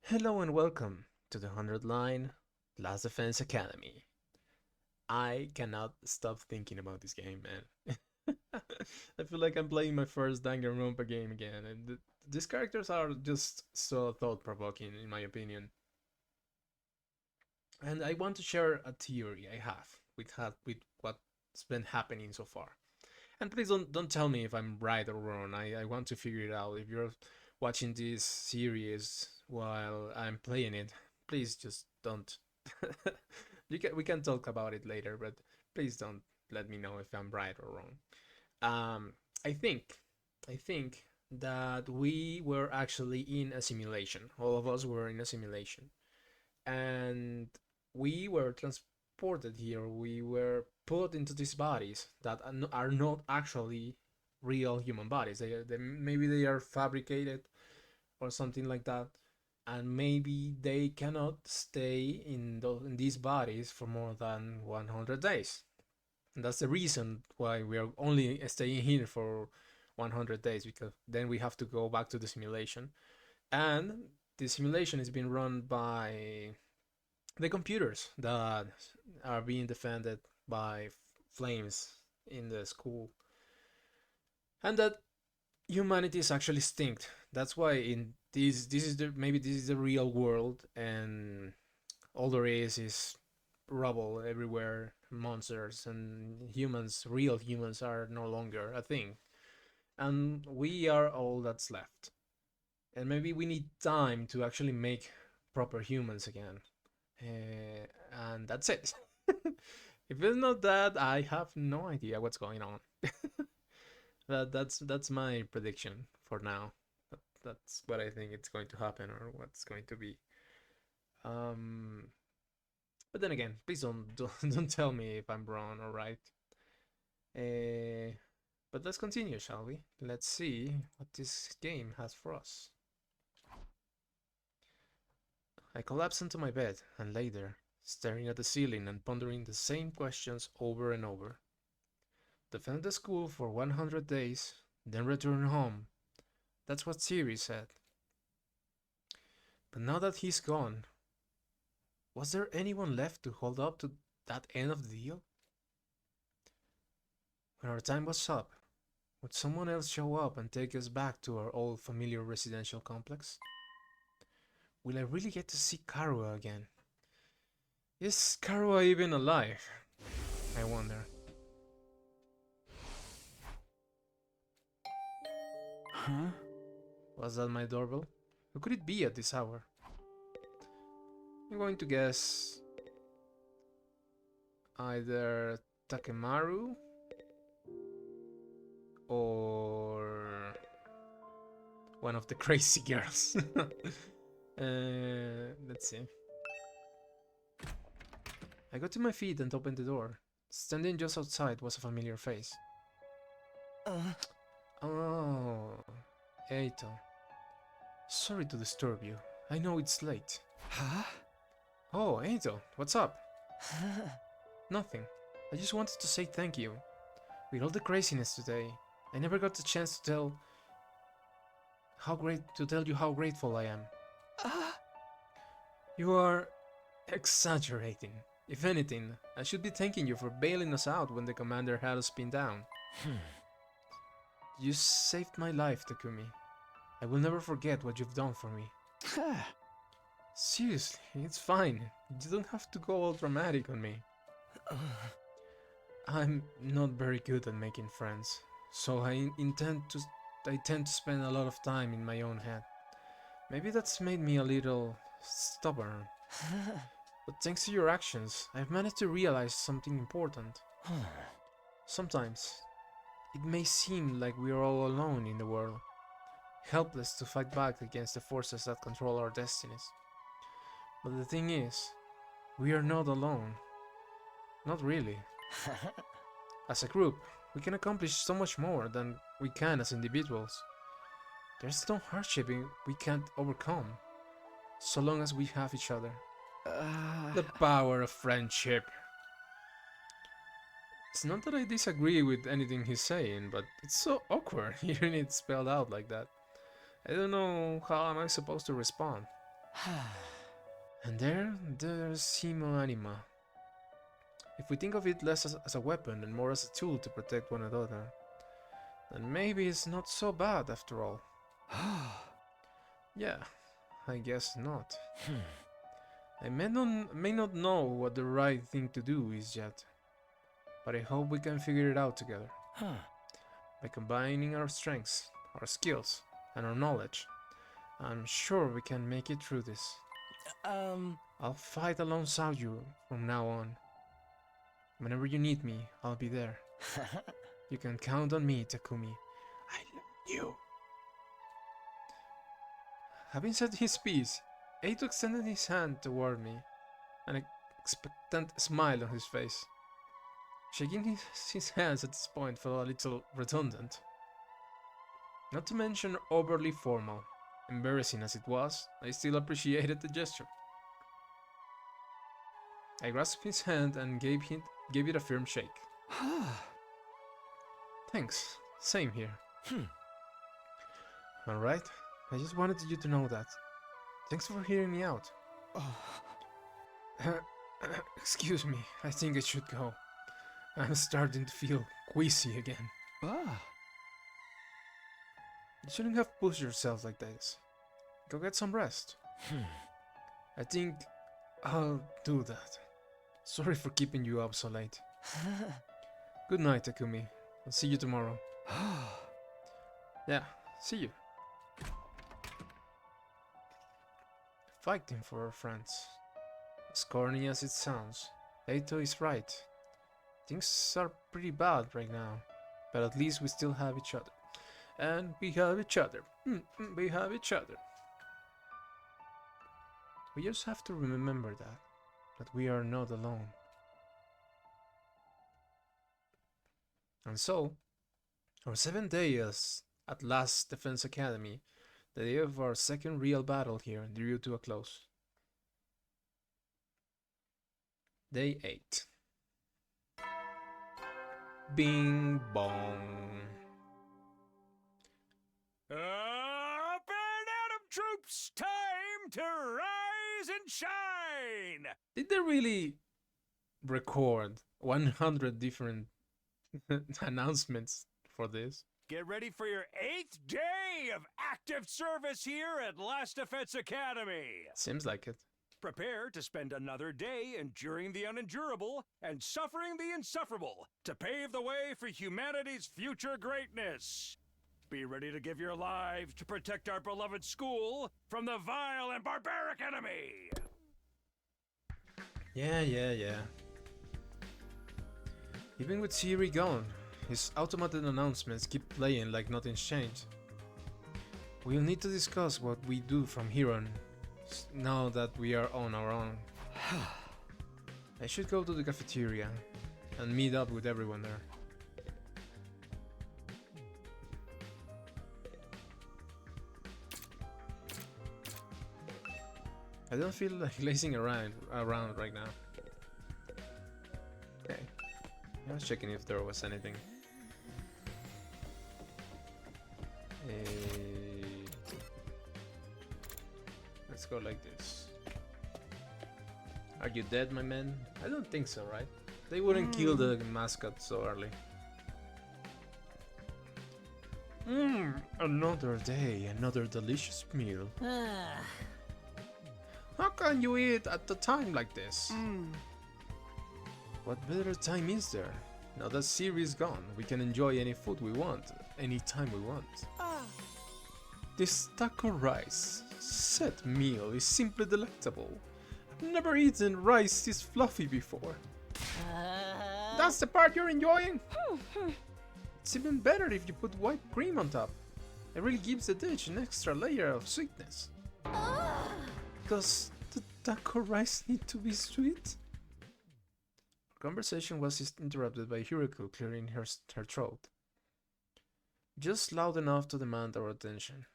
Hello and welcome to the 100 line Last Defense Academy. I cannot stop thinking about this game, man. I feel like I'm playing my first Danganronpa game again, and these characters are just so thought-provoking, in my opinion. And I want to share a theory I have with what's been happening so far. And please don't tell me if I'm right or wrong. I want to figure it out. If you're watching this series while I'm playing it, please just don't. We can talk about it later, but please don't let me know if I'm right or wrong. Um, I think I think that we were actually in a simulation. All of us were in a simulation, and we were transported here. We were put into these bodies that are not actually real human bodies. Maybe they are fabricated or something like that, and maybe they cannot stay in these bodies for more than 100 days. And that's the reason why we are only staying here for 100 days, because then we have to go back to the simulation, and the simulation is being run by the computers that are being defended by flames in the school, and that humanity is actually extinct. That's why in this is the maybe this is the real world, and all there is rubble everywhere, monsters, and humans, real humans, are no longer a thing, and we are all that's left. And maybe we need time to actually make proper humans again. And that's it. If it's not that, I have no idea what's going on. That's my prediction for now. That's what I think it's going to happen, or what's going to be. Um, but then again, please don't tell me if I'm wrong or right. Uh, but let's continue, shall we? Let's see what this game has for us. I collapsed into my bed and lay there, staring at the ceiling and pondering the same questions over and over. Defend the school for 100 days, then return home. That's what Sirei said. But now that he's gone, was there anyone left to hold up to that end of the deal? When our time was up, would someone else show up and take us back to our old familiar residential complex? Will I really get to see Karua again? Is Karua even alive? I wonder. Huh? Was that my doorbell? Who could it be at this hour? I'm going to guess either Takemaru or one of the crazy girls. Let's see. I got to my feet and opened the door. Standing just outside was a familiar face. Oh, Eito. Sorry to disturb you. I know it's late. Huh? Oh, Eito, what's up? Nothing. I just wanted to say thank you. With all the craziness today, I never got the chance to tell you how grateful I am. You are exaggerating. If anything, I should be thanking you for bailing us out when the commander had us pinned down. You saved my life, Takumi. I will never forget what you've done for me. Seriously, it's fine. You don't have to go all dramatic on me. I'm not very good at making friends, so I tend to spend a lot of time in my own head. Maybe that's made me a little stubborn. But thanks to your actions, I've managed to realize something important. Sometimes, it may seem like we are all alone in the world, helpless to fight back against the forces that control our destinies. But the thing is, we are not alone. Not really. As a group, we can accomplish so much more than we can as individuals. There's no hardship we can't overcome, so long as we have each other. The power of friendship. It's not that I disagree with anything he's saying, but it's so awkward hearing it spelled out like that. I don't know how am I supposed to respond. And there's Hemoanima. If we think of it less as a weapon and more as a tool to protect one another, then maybe it's not so bad after all. Yeah, I guess not. I may not know what the right thing to do is yet, but I hope we can figure it out together. By combining our strengths, our skills, and our knowledge, I'm sure we can make it through this. I'll fight alongside you from now on. Whenever you need me, I'll be there. You can count on me, Takumi. I love you. Having said his piece, Eito extended his hand toward me, an expectant smile on his face. Shaking his hands at this point felt a little redundant. Not to mention overly formal. Embarrassing as it was, I still appreciated the gesture. I grasped his hand and gave it a firm shake. Thanks, same here. Alright, I just wanted you to know that. Thanks for hearing me out. Excuse me, I think I should go. I'm starting to feel queasy again. You shouldn't have pushed yourself like this. Go get some rest. I think I'll do that. Sorry for keeping you up so late. Good night, Takumi. I'll see you tomorrow. Yeah, see you. Fighting for our friends. As corny as it sounds, Eito is right. Things are pretty bad right now, but at least we still have each other. And we have each other. We have each other. We just have to remember that we are not alone. And so, our 7th day at last Defense Academy, the day of our second real battle here, drew to a close. Day 8. Bing bong. Up and Atom troops, time to rise and shine! Did they really record 100 different announcements for this? Get ready for your 8th day of active service here at Last Defense Academy. Seems like it. Prepare to spend another day enduring the unendurable and suffering the insufferable to pave the way for humanity's future greatness. Be ready to give your lives to protect our beloved school from the vile and barbaric enemy. Yeah. Even with Sirei gone, his automated announcements keep playing like nothing's changed. We'll need to discuss what we do from here on, now that we are on our own. I should go to the cafeteria and meet up with everyone there. I don't feel like lazing around right now. Okay, I was checking if there was anything. Let's go like this. Are you dead, my man? I don't think so, right? They wouldn't kill the mascot so early. Another day, another delicious meal. How can you eat at a time like this? What better time is there? Now that Sirei is gone, we can enjoy any food we want, anytime we want. This taco rice set meal is simply delectable. I've never eaten rice this fluffy before. That's the part you're enjoying? It's even better if you put white cream on top. It really gives the dish an extra layer of sweetness. Does the taco rice need to be sweet? Our conversation was interrupted by Huriko clearing her throat. Just loud enough to demand our attention.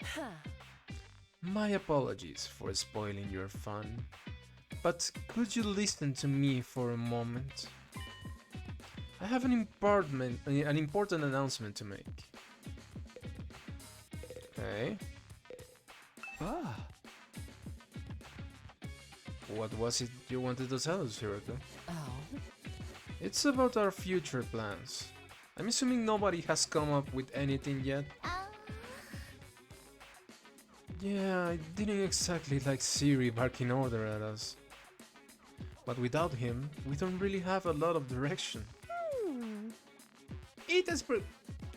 My apologies for spoiling your fun, but could you listen to me for a moment? I have an important announcement to make. Okay. What was it you wanted to tell us, Hiroko? Oh. It's about our future plans. I'm assuming nobody has come up with anything yet. Yeah, I didn't exactly like Sirei barking order at us. But without him, we don't really have a lot of direction. It is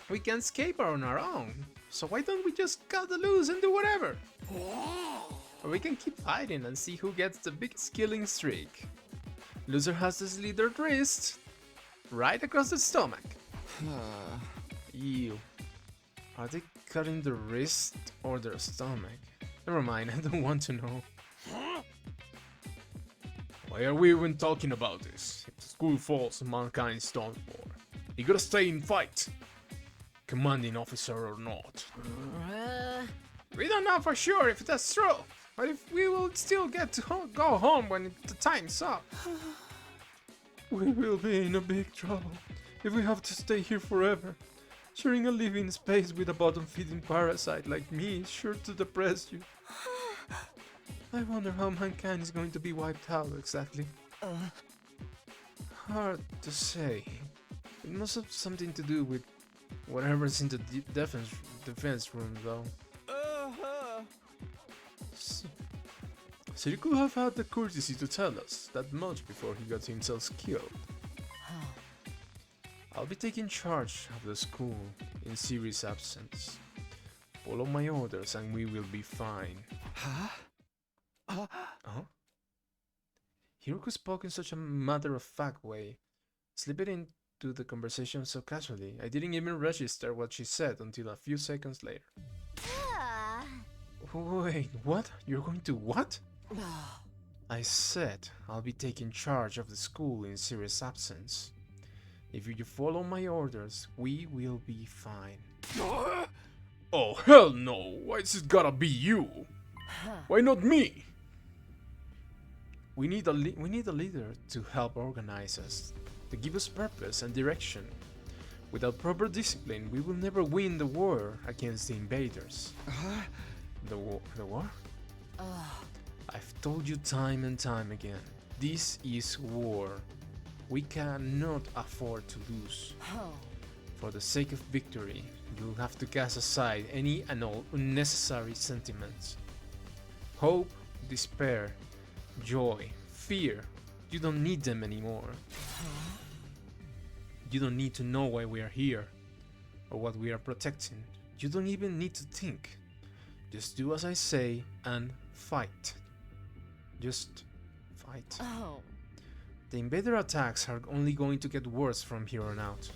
we can escape on our own. So why don't we just cut the loose and do whatever? Or we can keep fighting and see who gets the biggest killing streak. Loser has the slithered wrist right across the stomach. Ew. Are they cutting the wrist or their stomach? Never mind, I don't want to know. Why are we even talking about this? If the school falls, mankind's done for. You gotta stay and fight, commanding officer or not. We don't know for sure if that's true, but if we will still get to go home when the time's up. We will be in a big trouble if we have to stay here forever. Sharing a living space with a bottom-feeding parasite like me is sure to depress you. I wonder how mankind is going to be wiped out exactly. Hard to say. It must have something to do with whatever's in the defense room, though. So you could have had the courtesy to tell us that much before he got himself killed. I'll be taking charge of the school in Sirei's absence. Follow my orders and we will be fine. Huh? Hiroko spoke in such a matter-of-fact way, slipping into the conversation so casually, I didn't even register what she said until a few seconds later. Wait, what? You're going to what? I said I'll be taking charge of the school in Sirei's absence. If you follow my orders, we will be fine. Oh, hell no! Why's it gotta be you? Why not me? We need a leader to help organize us, to give us purpose and direction. Without proper discipline, we will never win the war against the invaders. The war? I've told you time and time again, this is war. We cannot afford to lose. For the sake of victory, you'll have to cast aside any and all unnecessary sentiments. Hope, despair, joy, fear, you don't need them anymore. You don't need to know why we are here, or what we are protecting. You don't even need to think. Just do as I say and fight. Just fight. The invader attacks are only going to get worse from here on out.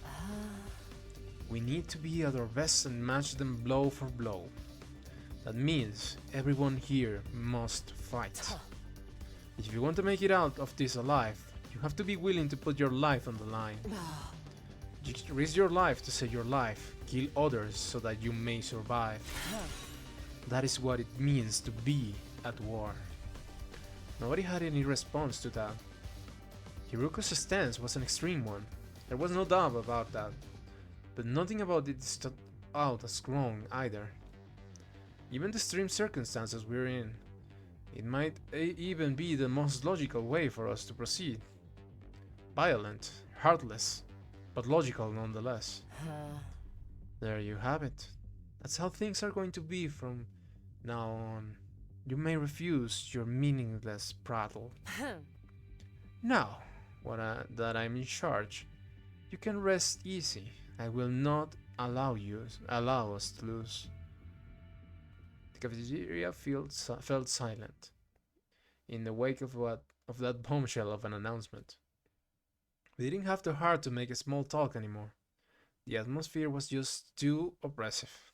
We need to be at our best and match them blow for blow. That means everyone here must fight. If you want to make it out of this alive, you have to be willing to put your life on the line. You risk your life to save your life, kill others so that you may survive. That is what it means to be at war. Nobody had any response to that. Hiroko's stance was an extreme one. There was no doubt about that. But nothing about it stood out as wrong either. Given the extreme circumstances we're in, it might even be the most logical way for us to proceed. Violent, heartless, but logical nonetheless. There you have it. That's how things are going to be from now on. You may refuse your meaningless prattle. Now, that I'm in charge, you can rest easy. I will not allow us to lose. The cafeteria felt silent in the wake of that bombshell of an announcement. We didn't have the heart to make a small talk anymore. The atmosphere was just too oppressive.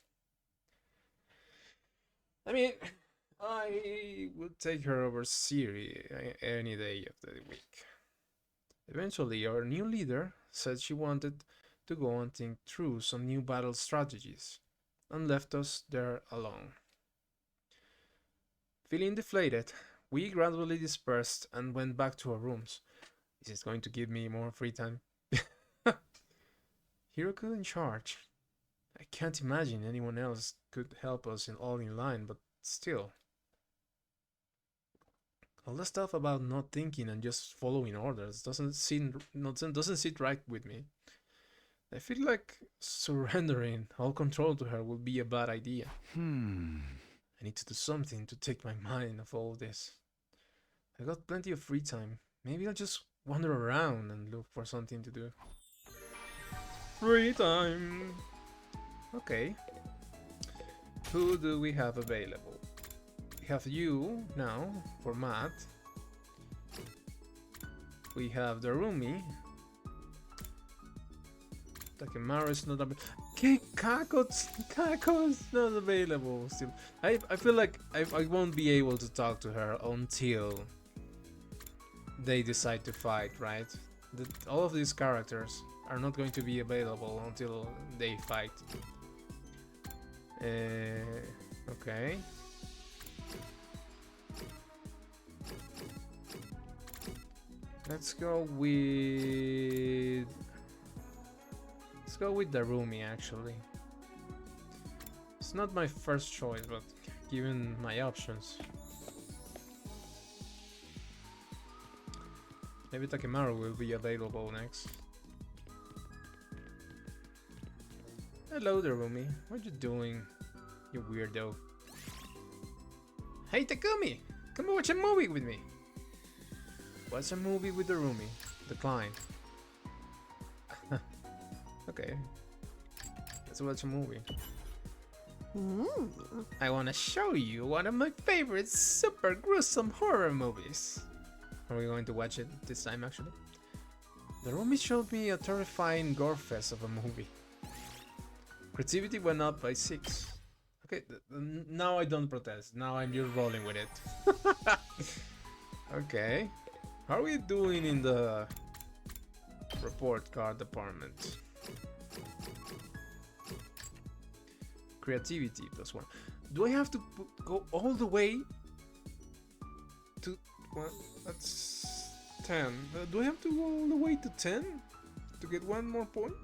I mean, I would take her over Sirei any day of the week. Eventually, our new leader said she wanted to go and think through some new battle strategies, and left us there alone. Feeling deflated, we gradually dispersed and went back to our rooms. This is going to give me more free time. Hiroko in charge. I can't imagine anyone else could help us all in line, but still. All the stuff about not thinking and just following orders doesn't sit right with me. I feel like surrendering all control to her would be a bad idea. I need to do something to take my mind off all this. I got plenty of free time. Maybe I'll just wander around and look for something to do. Free time! Okay. Who do we have available? We have you now for math. We have the roomie. Takemaru is not available. Kako's not available still. I feel like I won't be able to talk to her until they decide to fight, right? All of these characters are not going to be available until they fight. Okay. Let's go with Darumi actually. It's not my first choice, but given my options. Maybe Takemaru will be available next. Hello Darumi, what you doing, you weirdo? Hey Takumi, come watch a movie with me. Watch a movie with Darumi. Decline. Okay. Let's watch a movie. I wanna show you one of my favorite super gruesome horror movies. Are we going to watch it this time actually? Darumi showed me a terrifying gore fest of a movie. Creativity went up by 6. Okay, now I don't protest. Now I'm just rolling with it. Okay. How are we doing in the report card department? Creativity +1. Do I have to go all the way to... Well, that's 10. Do I have to go all the way to 10 to get one more point?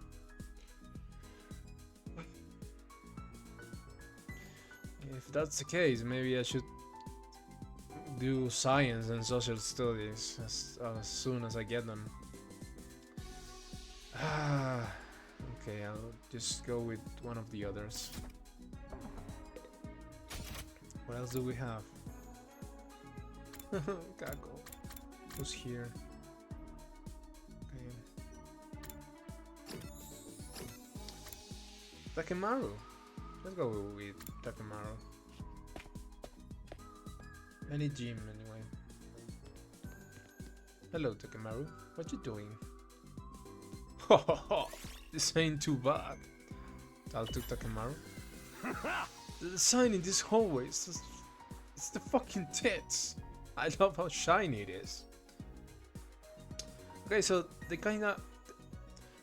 If that's the case, maybe I should do science and social studies as soon as I get them. Okay, I'll just go with one of the others. What else do we have? Kako. Who's here? Okay. Takemaru. Let's go with Takemaru. Any gym anyway. Hello Takemaru, what you doing? This ain't too bad. I'll take Takemaru. The sign in this hallway is it's the fucking tits. I love how shiny it is. Okay, so they kinda...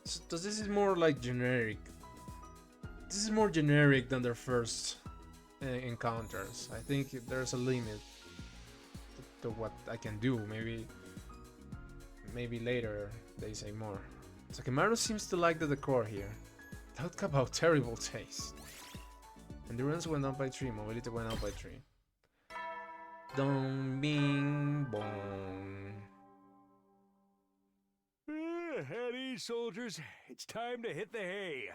So this is more like generic. This is more generic than their first encounters. I think there's a limit to what I can do. Maybe later they say more. Takemaru seems to like the decor here. Talk about terrible taste. Endurance went up by 3, mobility went up by 3. Dong bing bong. At ease, soldiers. It's time to hit the hay.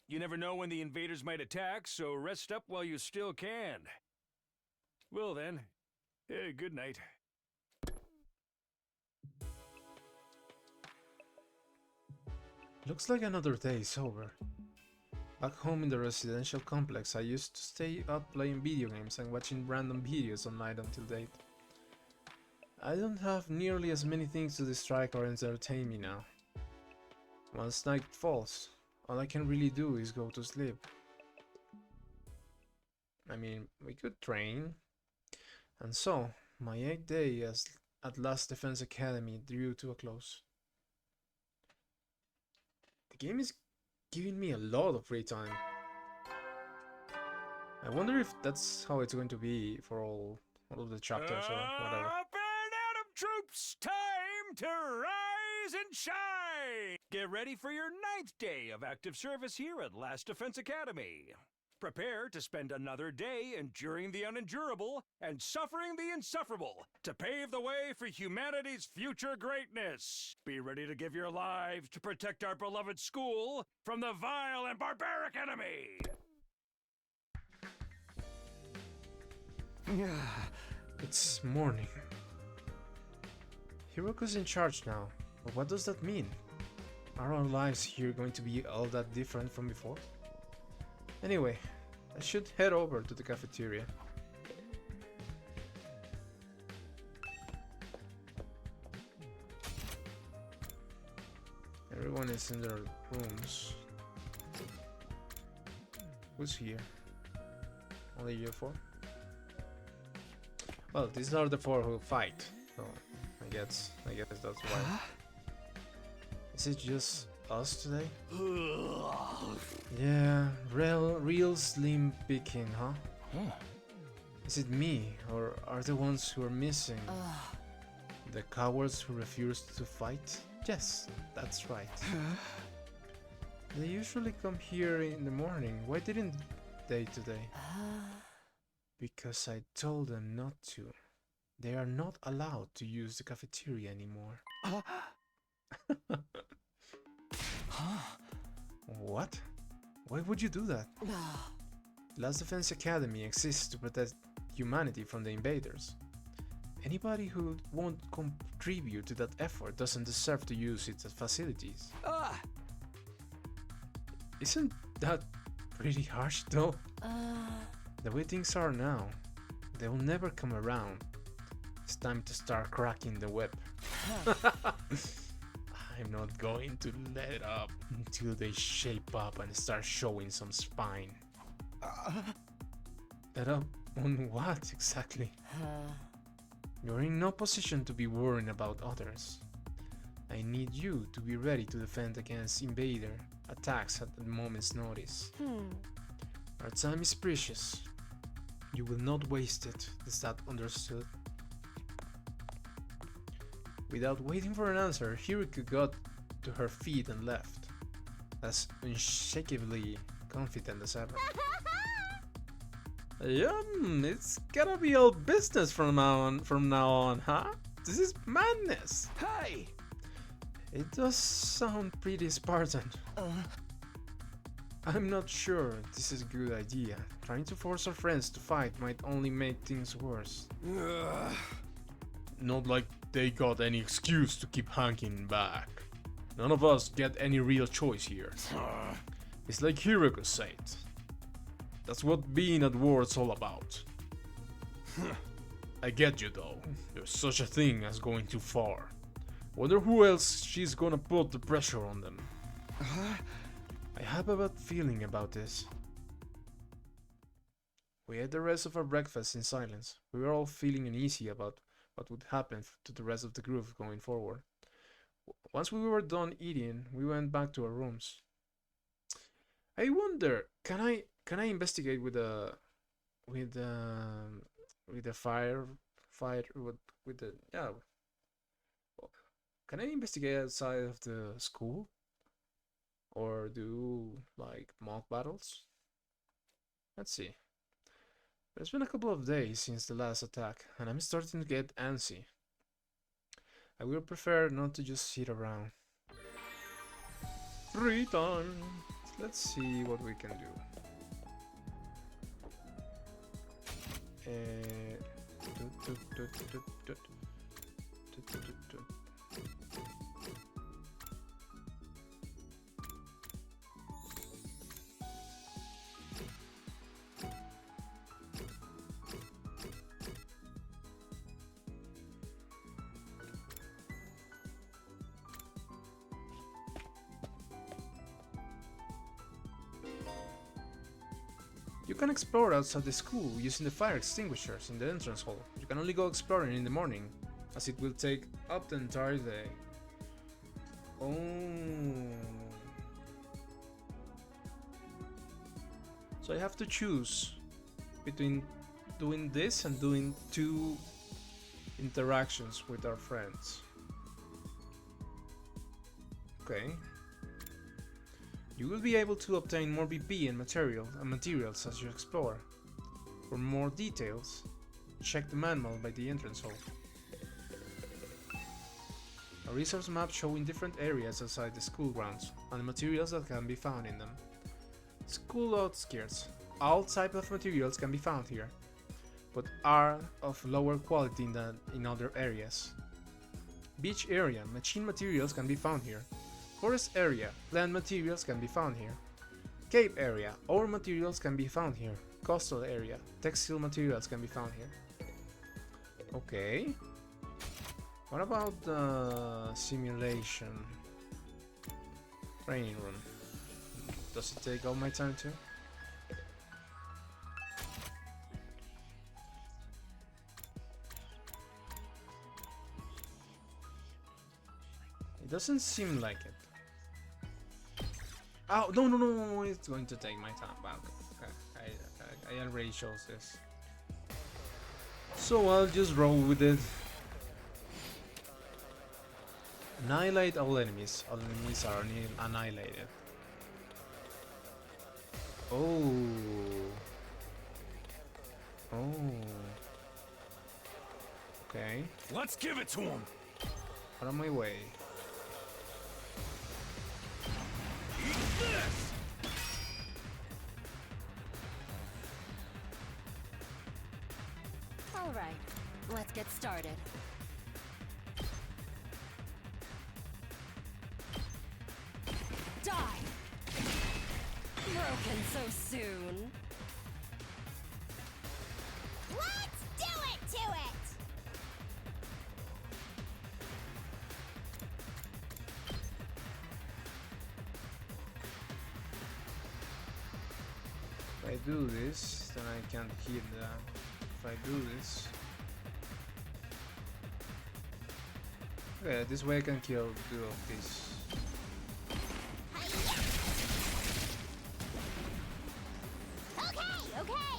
You never know when the invaders might attack, so rest up while you still can. Well then, good night. Looks like another day is over. Back home in the residential complex, I used to stay up playing video games and watching random videos online until late. I don't have nearly as many things to distract or entertain me now. Once night falls, all I can really do is go to sleep. I mean, we could train. And so, my 8th day at Last Defense Academy drew to a close. The game is giving me a lot of free time. I wonder if that's how it's going to be for all of the chapters or whatever. Up and Atom troops! Time to rise and shine! Get ready for your 9th day of active service here at Last Defense Academy. Prepare to spend another day enduring the unendurable and suffering the insufferable to pave the way for humanity's future greatness. Be ready to give your lives to protect our beloved school from the vile and barbaric enemy. It's morning. Hiroko's in charge now, but what does that mean? Are our lives here going to be all that different from before? Anyway, I should head over to the cafeteria. Everyone is in their rooms. Who's here? Only you four? Well, these are the four who fight, so I guess that's why. Is it just us today? Yeah, real slim picking, huh? Is it me, or are the ones who are missing? The cowards who refused to fight? Yes, that's right. They usually come here in the morning. Why didn't they today? Because I told them not to. They are not allowed to use the cafeteria anymore. What? Why would you do that? Last Defense Academy exists to protect humanity from the invaders. Anybody who won't contribute to that effort doesn't deserve to use its facilities. Isn't that pretty harsh though? The way things are now, they will never come around. It's time to start cracking the whip. I'm not going to let up until they shape up and start showing some spine. Let up on what exactly? You're in no position to be worrying about others. I need you to be ready to defend against invader attacks at a moment's notice. Our time is precious. You will not waste it. Is that understood? Without waiting for an answer, Huriko got to her feet and left, as unshakably confident as ever. It's gotta be all business from now on, huh? This is madness. Hey! It does sound pretty Spartan. I'm not sure this is a good idea. Trying to force our friends to fight might only make things worse. Not like they got any excuse to keep hanging back. None of us get any real choice here. It's like Huriko said. That's what being at war is all about. I get you though. There's such a thing as going too far. Wonder who else she's gonna put the pressure on them. I have a bad feeling about this. We ate the rest of our breakfast in silence. We were all feeling uneasy about what would happen to the rest of the group going forward. Once we were done eating, we went back to our rooms. I wonder, can I investigate with the can I investigate outside of the school? Or do like mock battles? Let's see. It's been a couple of days since the last attack, and I'm starting to get antsy. I will prefer not to just sit around. Free time! Let's see what we can do. You can explore outside the school using the fire extinguishers in the entrance hall. You can only go exploring in the morning, as it will take up the entire day. Oh. So I have to choose between doing this and doing 2 interactions with our friends. Okay. You will be able to obtain more BP and materials as you explore. For more details, check the manual by the entrance hall. A resource map showing different areas outside the school grounds and the materials that can be found in them. School outskirts. All types of materials can be found here, but are of lower quality than in other areas. Beach area. Machine materials can be found here. Forest area. Plant materials can be found here. Cave area. Ore materials can be found here. Coastal area. Textile materials can be found here. Okay. What about the simulation? Training room. Does it take all my time too? It doesn't seem like it. Oh, no, it's going to take my time. Wow, okay. I already chose this. So I'll just roll with it. Annihilate all enemies. All enemies are annihilated. Oh. Okay. Let's give it to him. Out of my way. Eat this! All right, let's get started. Die! Broken so soon. Let's do it to it! If I do this, then I can't hit that. If I do this... Okay, this way I can kill two of these. Okay! Go away!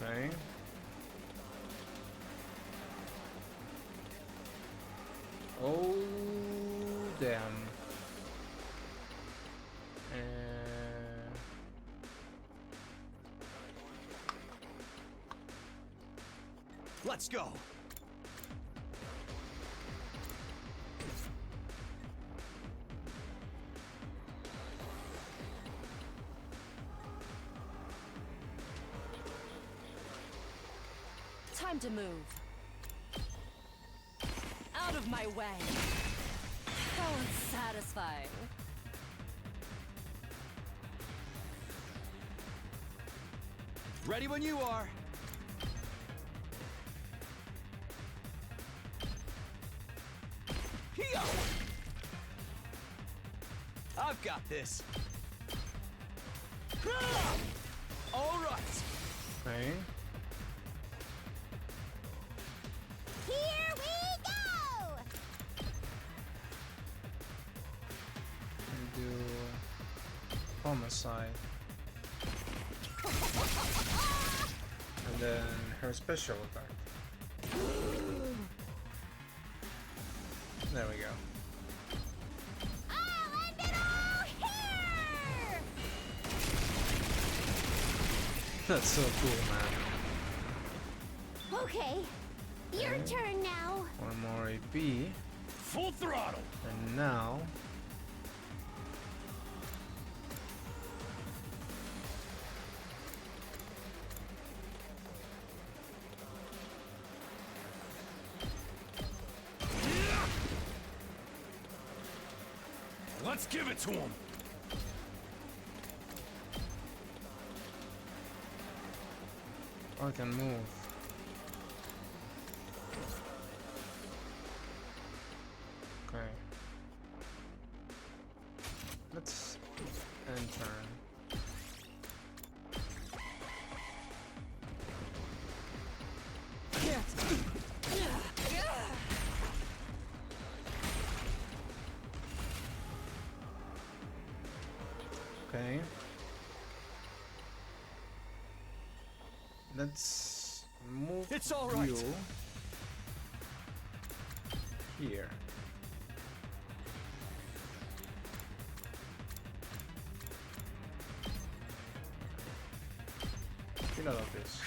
Okay. Oh, damn. Let's go. Time to move. Out of my way. How unsatisfying. Ready when you are. Here! I've got this. All right. Okay. Here we go! And do homicide. And then her special attack. There we go. I'll end it all here! That's so cool, man. Okay, your turn now. One more AP. Full throttle. And now... Let's give it to him. I can move. Okay. Let's end turn. Okay. Let's move It's all right. you here. Get out of this.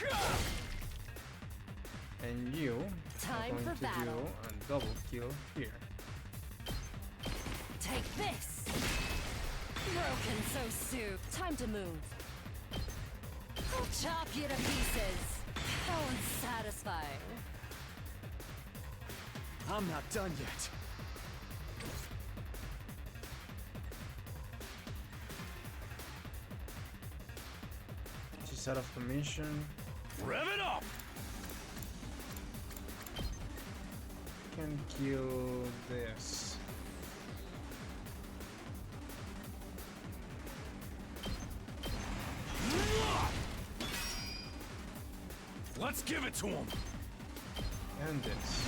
And you Time are going for to battle. do a double kill here. Take this! Broken so soon. Time to move. I'll chop you to pieces. How unsatisfying. I'm not done yet. She's out of the mission. Rev it up! Can kill this. Let's give it to him. And this.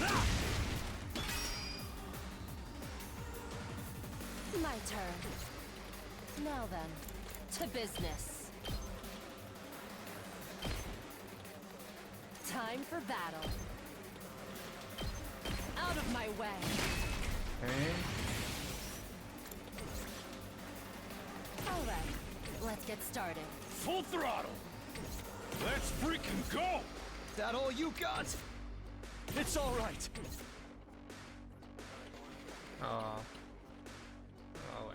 My turn. Now then, to business. Time for battle. Out of my way. Okay. All right, let's get started. Full throttle. Let's freaking go! That all you got? It's all right. Oh well.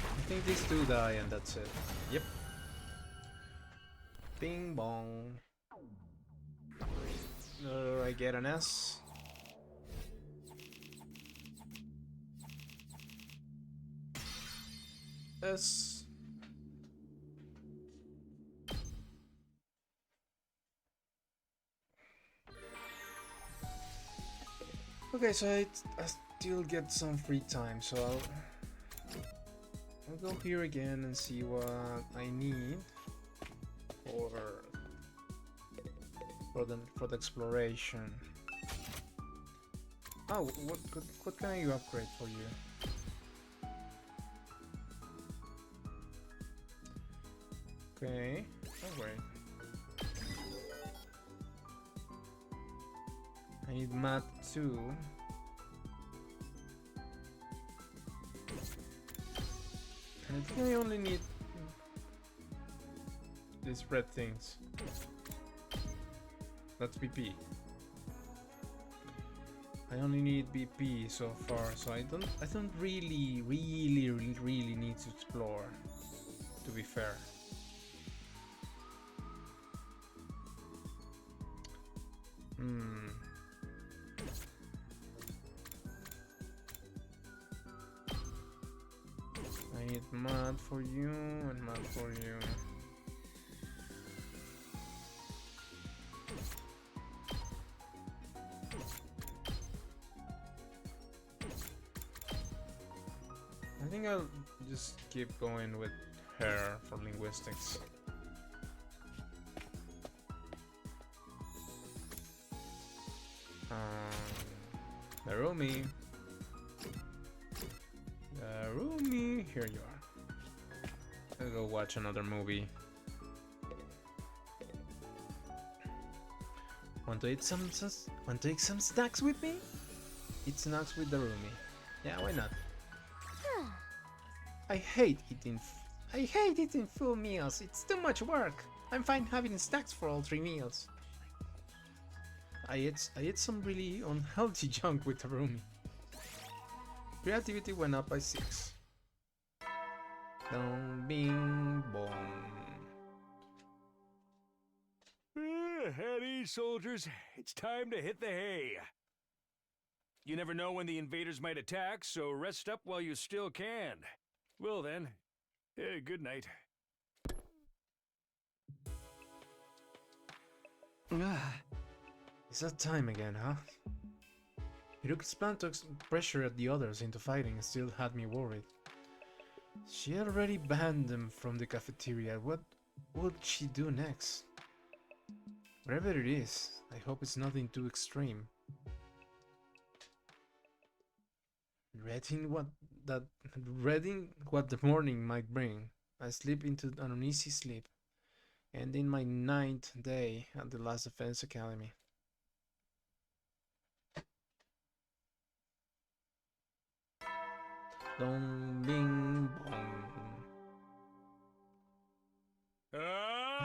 I think these two die and that's it. Yep. Bing bong. I get an S. S. Okay, so I still get some free time, so I'll go here again and see what I need for the exploration. Oh, what can I upgrade for you? Okay, alright. I need math too. And I think I only need these red things. That's BP. I only need BP so far, so I don't really need to explore, to be fair. I need mud for you and mud for you. I think I'll just keep going with her for linguistics. Narumi. Narumi, here you are. I'll go watch another movie. Want to eat some snacks with me? Eat snacks with Narumi. Yeah, why not? I hate eating full meals. It's too much work. I'm fine having snacks for all 3 meals. I ate some really unhealthy junk with Harumi. Creativity went up by 6. Dong bing bong. At ease, soldiers. It's time to hit the hay. You never know when the invaders might attack, so rest up while you still can. Well then, good night. It's that time again, huh? Hiroki's plan to pressure at the others into fighting still had me worried. She already banned them from the cafeteria. What would she do next? Whatever it is, I hope it's nothing too extreme. Dreading what that dreading what the morning might bring, I slip into an uneasy sleep, ending my 9th day at the last defense academy. Dong bing bong.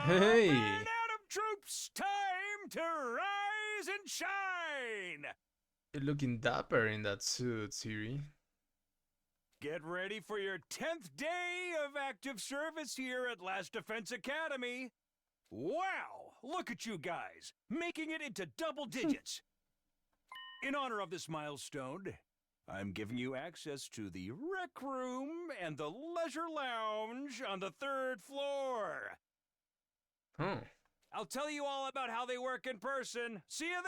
Hey! Atom troops, time to rise and shine! You're looking dapper in that suit, Siri. Get ready for your 10th day of active service here at Last Defense Academy. Wow! Look at you guys, making it into double digits. In honor of this milestone, I'm giving you access to the rec room and the leisure lounge on the 3rd floor. Huh. I'll tell you all about how they work in person. See you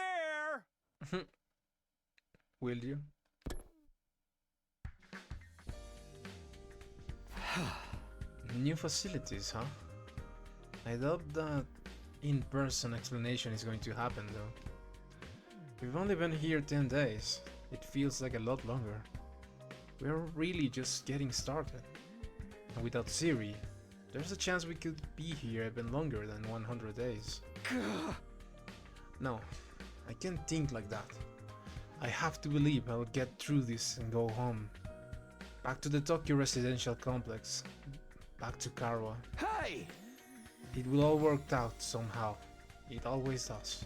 there! Will you? New facilities, huh? I doubt that in-person explanation is going to happen, though. We've only been here 10 days. It feels like a lot longer. We're really just getting started. And without Siri, there's a chance we could be here even longer than 100 days. No, I can't think like that. I have to believe I'll get through this and go home. Back to the Tokyo residential complex. Back to Karua. Hey! It will all work out somehow. It always does.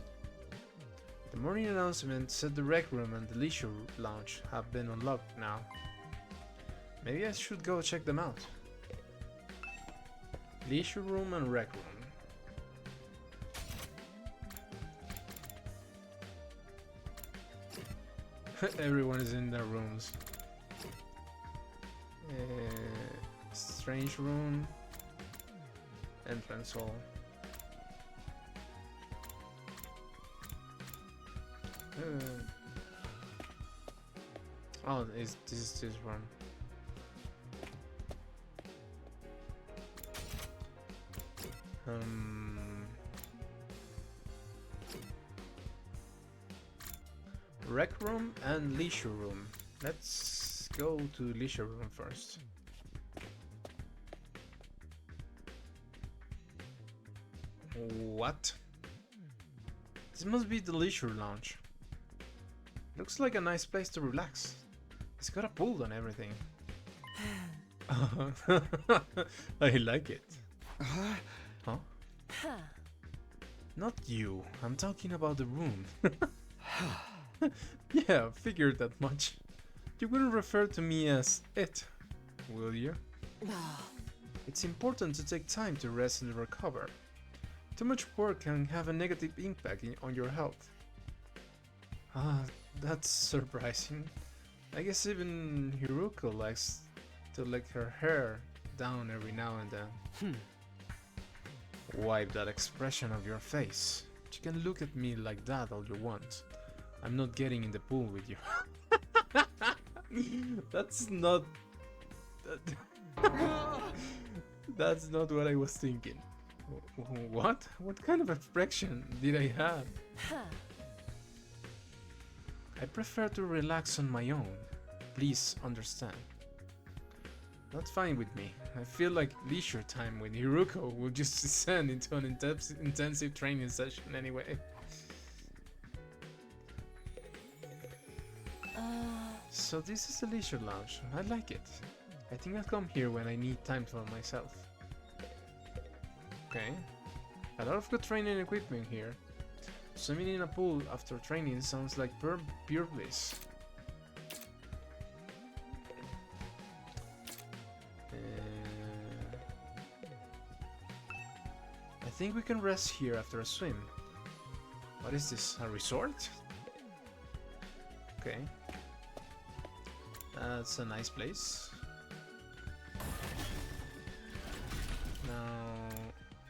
The morning announcement said the rec room and the leisure lounge have been unlocked now. Maybe I should go check them out. Leisure room and rec room. Everyone is in their rooms. Strange room. Entrance hall. Oh, this is this one. Rec room and leisure room. Let's go to leisure room first. What? This must be the leisure lounge. Looks like a nice place to relax. It's got a pool and everything. I like it. Huh? Not you. I'm talking about the room. Yeah, figured that much. You wouldn't refer to me as it, will you? It's important to take time to rest and recover. Too much work can have a negative impact on your health. Ah, that's surprising. I guess even Huriko likes to let her hair down every now and then. Wipe that expression of your face. You can look at me like that all you want. I'm not getting in the pool with you. That's not... That's not what I was thinking. What? What kind of expression did I have? I prefer to relax on my own. Please understand. That's fine with me. I feel like leisure time with Huriko will just descend into an intensive training session anyway. So this is a leisure lounge. I like it. I think I'll come here when I need time for myself. Okay. A lot of good training equipment here. Swimming in a pool after training sounds like pure bliss. I think we can rest here after a swim. What is this, a resort? Okay. That's a nice place. Now,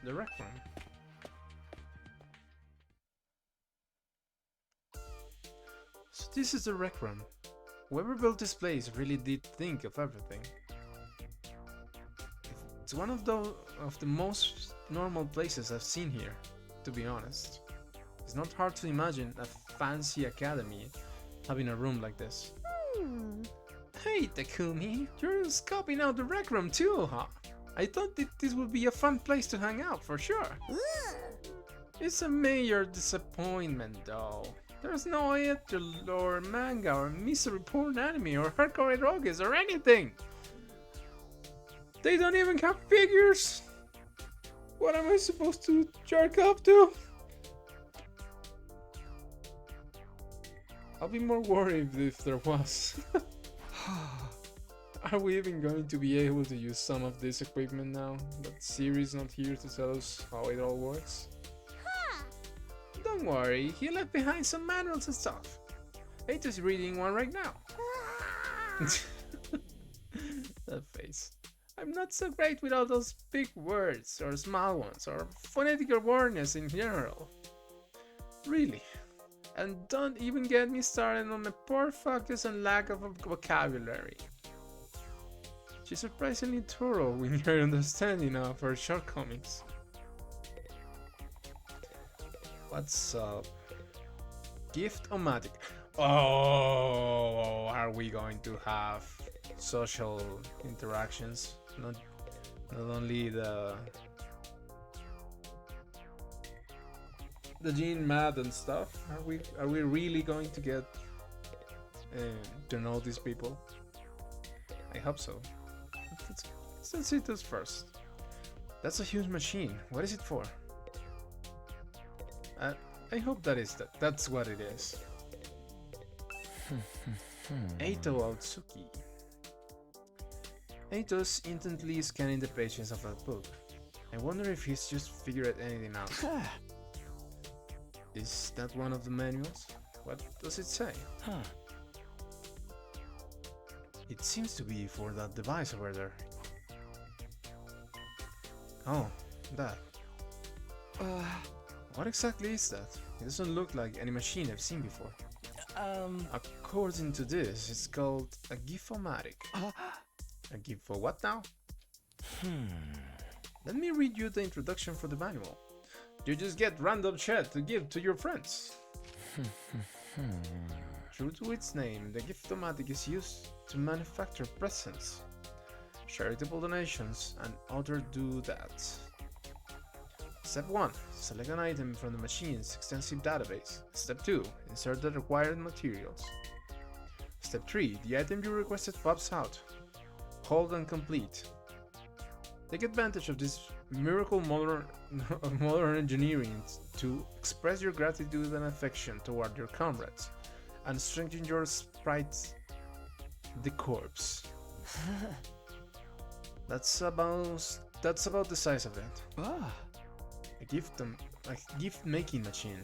the rec room. So this is the rec room. Whoever built this place really did think of everything. It's one of the most normal places I've seen here, to be honest. It's not hard to imagine a fancy academy having a room like this. Hey Takumi, you're scoping out the rec room too, huh? I thought that this would be a fun place to hang out for sure. It's a major disappointment though. There's no ether or manga or misery porn anime or hardcore eroges or anything. They don't even have figures. What am I supposed to jerk up to? I'll be more worried if there was. Are we even going to be able to use some of this equipment now that Siri's not here to tell us how it all works? Don't worry, he left behind some manuals and stuff. Eito's reading one right now. That face. I'm not so great with all those big words or small ones or phonetic awareness in general. Really. And don't even get me started on my poor focus and lack of vocabulary. She's surprisingly thorough in her understanding of her shortcomings. What's up? Gift-o-matic. Oh, are we going to have social interactions? Not only the gene mad and stuff. Are we really going to get to know these people? I hope so. Let's see this first. That's a huge machine. What is it for? I hope that's what it is. Eito Otsuki. Eito's intently scanning the pages of that book. I wonder if he's just figured anything out. Is that one of the manuals? What does it say? It seems to be for that device over there. Oh, that. What exactly is that? It doesn't look like any machine I've seen before. According to this, it's called a Gifomatic. A GIF for what now? Let me read you the introduction for the manual. You just get random shit to give to your friends. True to its name, the Giftomatic is used to manufacture presents, charitable donations, and other do-that. Step 1. Select an item from the machine's extensive database. Step 2. Insert the required materials. Step 3. The item you requested pops out. Hold and complete. Take advantage of this miracle modern engineering to express your gratitude and affection toward your comrades and strengthen your sprite, the corpse. That's about the size of it. A gift making machine.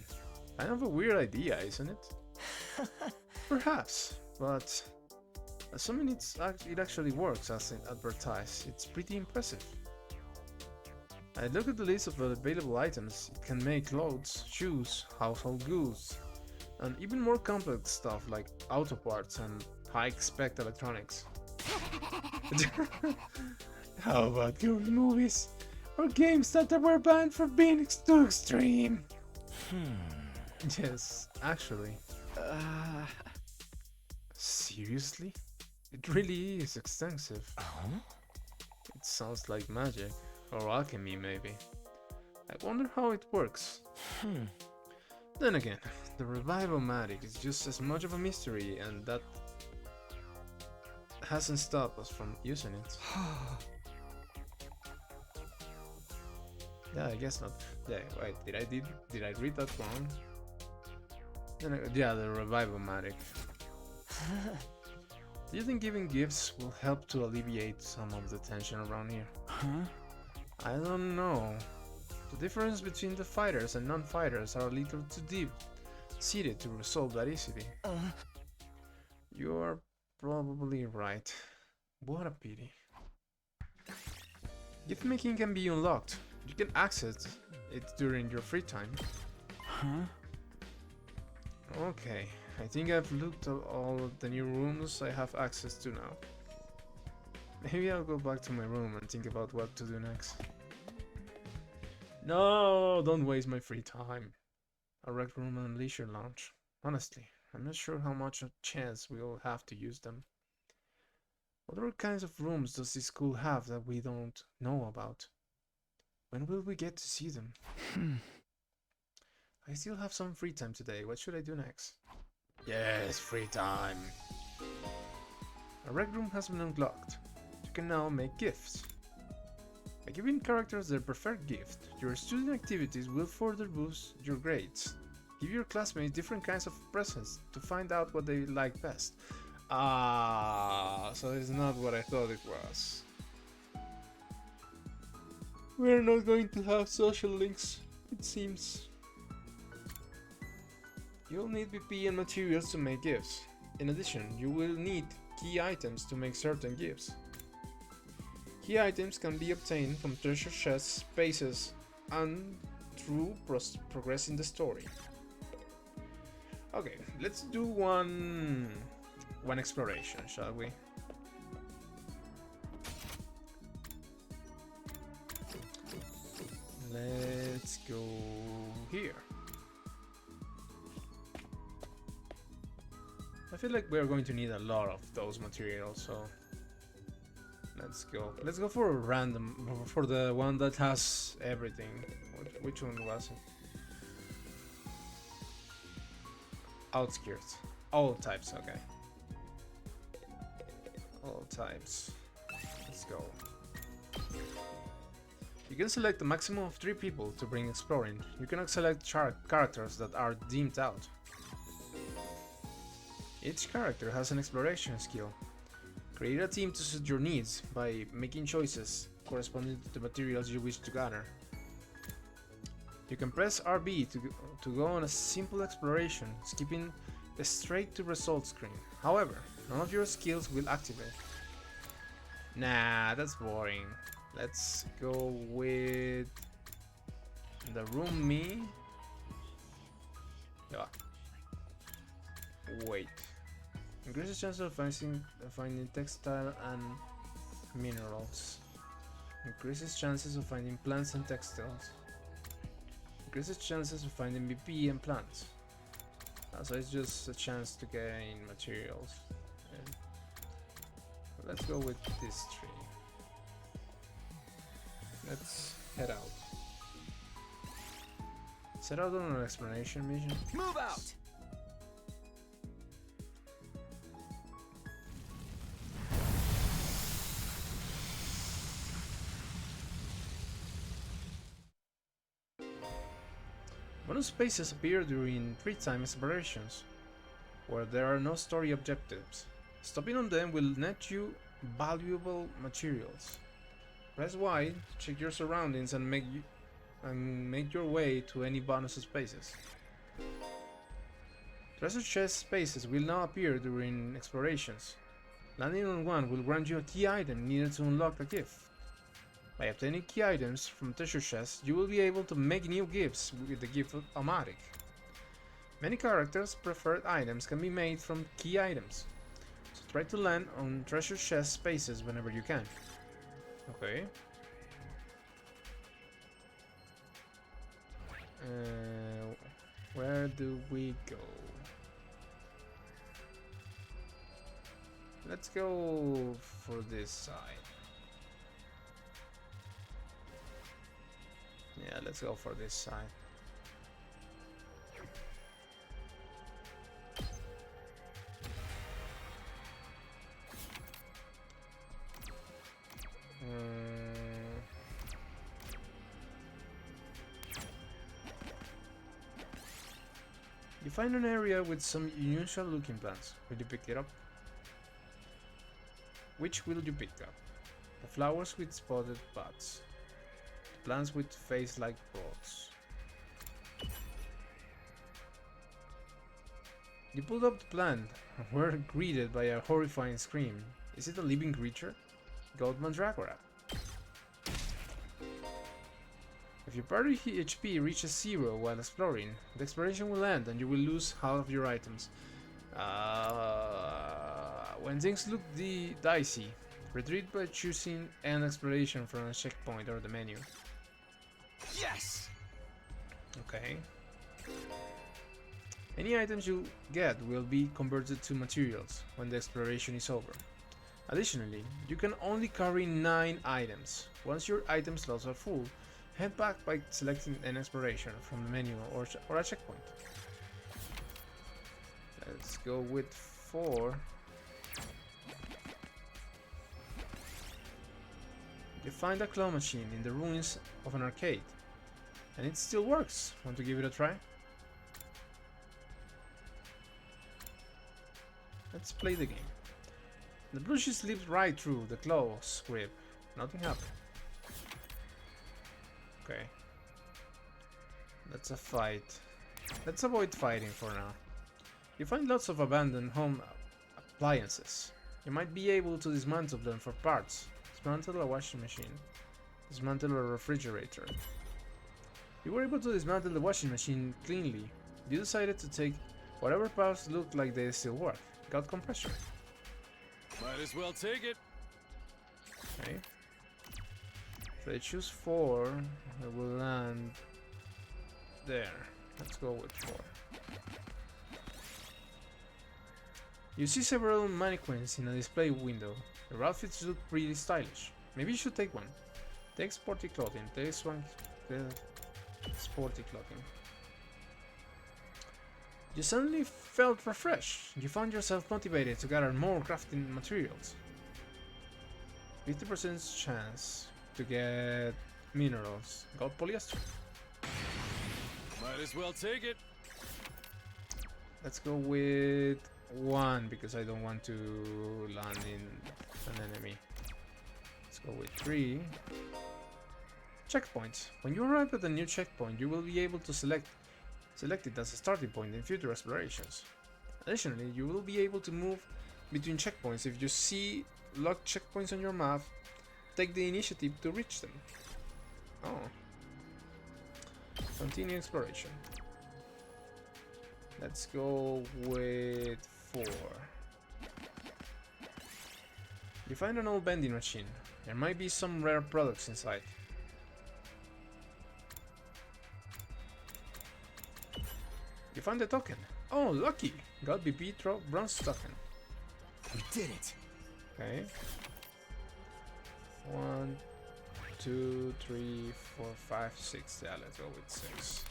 Kind of a weird idea, isn't it? Perhaps, but assuming it actually works as advertised, it's pretty impressive. I look at the list of available items. It can make clothes, shoes, household goods, and even more complex stuff like auto parts and high-spec electronics. How about girl movies? Or games that were banned for being too extreme? Yes, actually. Seriously? It really is extensive. It sounds like magic. Or alchemy, maybe. I wonder how it works. Then again, the Revival-matic is just as much of a mystery, and that hasn't stopped us from using it. Yeah, I guess not. Yeah, wait, did I read that wrong? Yeah, the Revival-matic. Do you think giving gifts will help to alleviate some of the tension around here? I don't know. The difference between the fighters and non-fighters are a little too deep-seated to resolve that easily. You're probably right. What a pity. Gift making can be unlocked. You can access it during your free time. Okay, I think I've looked at all of the new rooms I have access to now. Maybe I'll go back to my room and think about what to do next. No, don't waste my free time. A rec room and leisure lounge. Honestly, I'm not sure how much a chance we'll have to use them. What other kinds of rooms does this school have that we don't know about? When will we get to see them? I still have some free time today. What should I do next? Yes, free time. A rec room has been unlocked. You can now make gifts. By giving characters their preferred gift, your student activities will further boost your grades. Give your classmates different kinds of presents to find out what they like best. Ah, so it's not what I thought it was. We're not going to have social links, it seems. You'll need BP and materials to make gifts. In addition, you will need key items to make certain gifts. Key items can be obtained from treasure chests, spaces, and through progressing the story. Okay, let's do one exploration, shall we? Let's go here. I feel like we're going to need a lot of those materials, so let's go. Let's go for a random, for the one that has everything. Which one was it? Outskirts. All types, okay. All types. Let's go. You can select a maximum of 3 people to bring exploring. You cannot select characters that are deemed out. Each character has an exploration skill. Create a team to suit your needs by making choices corresponding to the materials you wish to gather. You can press RB to go on a simple exploration, skipping the straight to results screen. However, none of your skills will activate. Nah, that's boring. Let's go with the room me. Yeah. Wait. Increases chance of finding textile and minerals. Increases chances of finding plants and textiles. Increases chances of finding BP and plants. So it's just a chance to gain materials. And let's go with this tree. Let's head out. Set out on an exploration mission. Move out! Bonus spaces appear during free time explorations, where there are no story objectives. Stopping on them will net you valuable materials. Press Y to check your surroundings and make your way to any bonus spaces. Treasure chest spaces will now appear during explorations. Landing on one will grant you a key item needed to unlock a gift. By obtaining key items from treasure chests, you will be able to make new gifts with the gift of Automatic. Many characters' preferred items can be made from key items, so try to land on treasure chest spaces whenever you can. Okay. Where do we go? Let's go for this side. Yeah, let's go for this side. You find an area with some unusual looking plants. Will you pick it up? Which will you pick up? The flowers with spotted buds. Plants with face-like rods. You pulled up the plant and were greeted by a horrifying scream. Is it a living creature? Goat Mandragora. If your party HP reaches 0 while exploring, the exploration will end and you will lose half of your items. When things look dicey, retreat by choosing End Exploration from a checkpoint or the menu. Yes! Okay. Any items you get will be converted to materials when the exploration is over. Additionally, you can only carry 9 items. Once your item slots are full, head back by selecting an exploration from the menu or a checkpoint. Let's go with 4. You find a claw machine in the ruins of an arcade, and it still works. Want to give it a try? Let's play the game. The blueshie slipped right through the claw's grip. Nothing happened. Okay. That's a fight. Let's avoid fighting for now. You find lots of abandoned home appliances. You might be able to dismantle them for parts. Dismantle a washing machine. Dismantle a refrigerator. You were able to dismantle the washing machine cleanly. You decided to take whatever parts looked like they still work. Got compressor. Might as well take it. Okay. If I choose 4, I will land there. Let's go with 4. You see several mannequins in a display window. Their outfits look pretty stylish. Maybe you should take one. Take sporty clothing. Take one. Sporty clothing. You suddenly felt refreshed. You found yourself motivated to gather more crafting materials. 50% chance to get minerals. Got polyester. Might as well take it. Let's go with 1 because I don't want to land in an enemy. Let's go with 3. Checkpoints. When you arrive at a new checkpoint, you will be able to select it as a starting point in future explorations. Additionally, you will be able to move between checkpoints. If you see locked checkpoints on your map, take the initiative to reach them. Oh. Continue exploration. Let's go with 4. You find an old vending machine. There might be some rare products inside. You found the token. Oh, lucky! Got BP bronze token. We did it. Okay. 1, 2, 3, 4, 5, 6. Yeah, let's go with 6.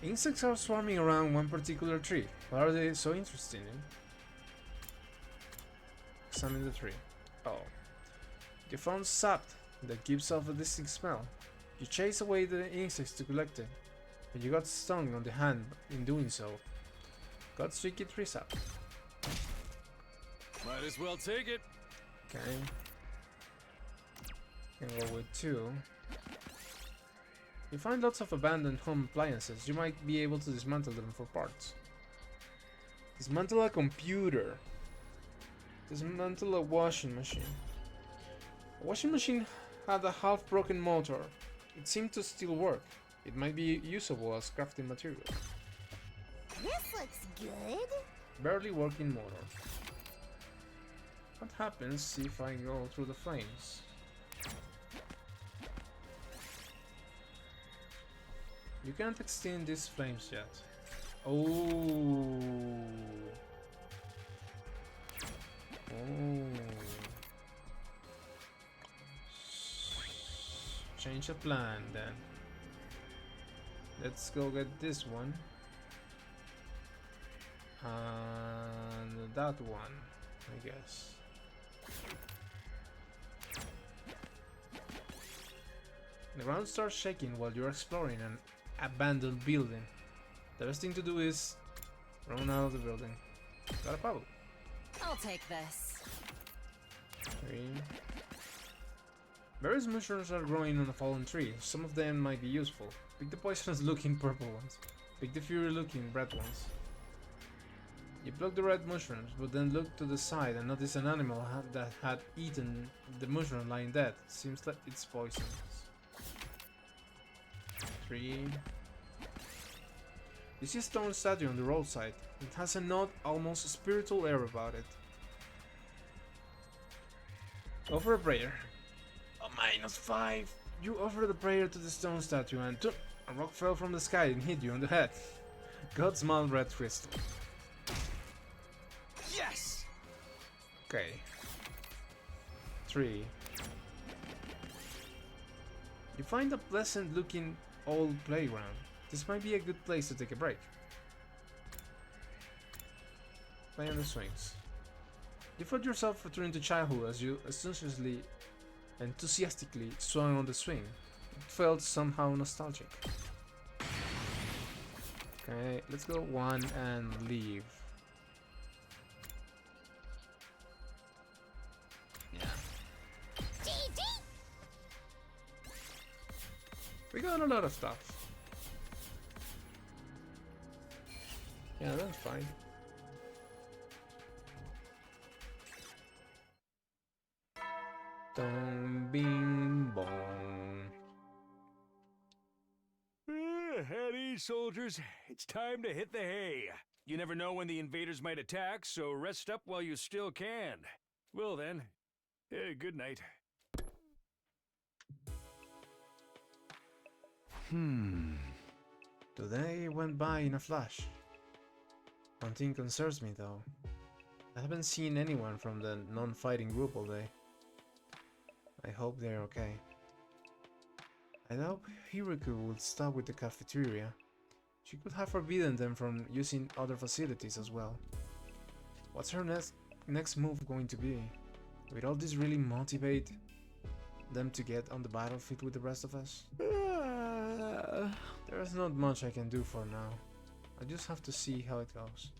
Insects are swarming around one particular tree. What are they so interested in? Examine the tree. Oh. You found sap that gives off a distinct smell. You chase away the insects to collect it, but you got stung on the hand in doing so. Got sticky tree sap. Might as well take it. Okay. Can go with 2. You find lots of abandoned home appliances. You might be able to dismantle them for parts. Dismantle a computer. Dismantle a washing machine. A washing machine had a half-broken motor. It seemed to still work. It might be usable as crafting material. This looks good. Barely working motor. What happens if I go through the flames? You can't extend these flames yet. Oh. Oh. Change the plan then. Let's go get this one. And that one, I guess. The ground starts shaking while you're exploring an abandoned building. The best thing to do is run out of the building. Got a bubble. I'll take this. 3. Various mushrooms are growing on a fallen tree. Some of them might be useful. Pick the poisonous looking purple ones. Pick the fury looking red ones. You pluck the red mushrooms, but then look to the side and notice an animal that had eaten the mushroom lying dead. Seems like it's poisonous. 3. You see a stone statue on the roadside. It has an odd, almost spiritual air about it. Offer a prayer. A -5. You offer the prayer to the stone statue and a rock fell from the sky and hit you on the head. Got small red crystal. Okay. 3. You find a pleasant looking old playground. This might be a good place to take a break. Play on the swings. You felt yourself returning to childhood as you enthusiastically swung on the swing. It felt somehow nostalgic. Okay, let's go 1 and leave. Yeah. We got a lot of stuff. Yeah, that's fine. Dong bing bong. At ease, soldiers. It's time to hit the hay. You never know when the invaders might attack, so rest up while you still can. Well then, good night. Today went by in a flash. One thing concerns me though. I haven't seen anyone from the non-fighting group all day. I hope they're okay. I hope Huriko will stop with the cafeteria. She could have forbidden them from using other facilities as well. What's her next move going to be? Will all this really motivate them to get on the battlefield with the rest of us? There's not much I can do for now. I just have to see how it goes.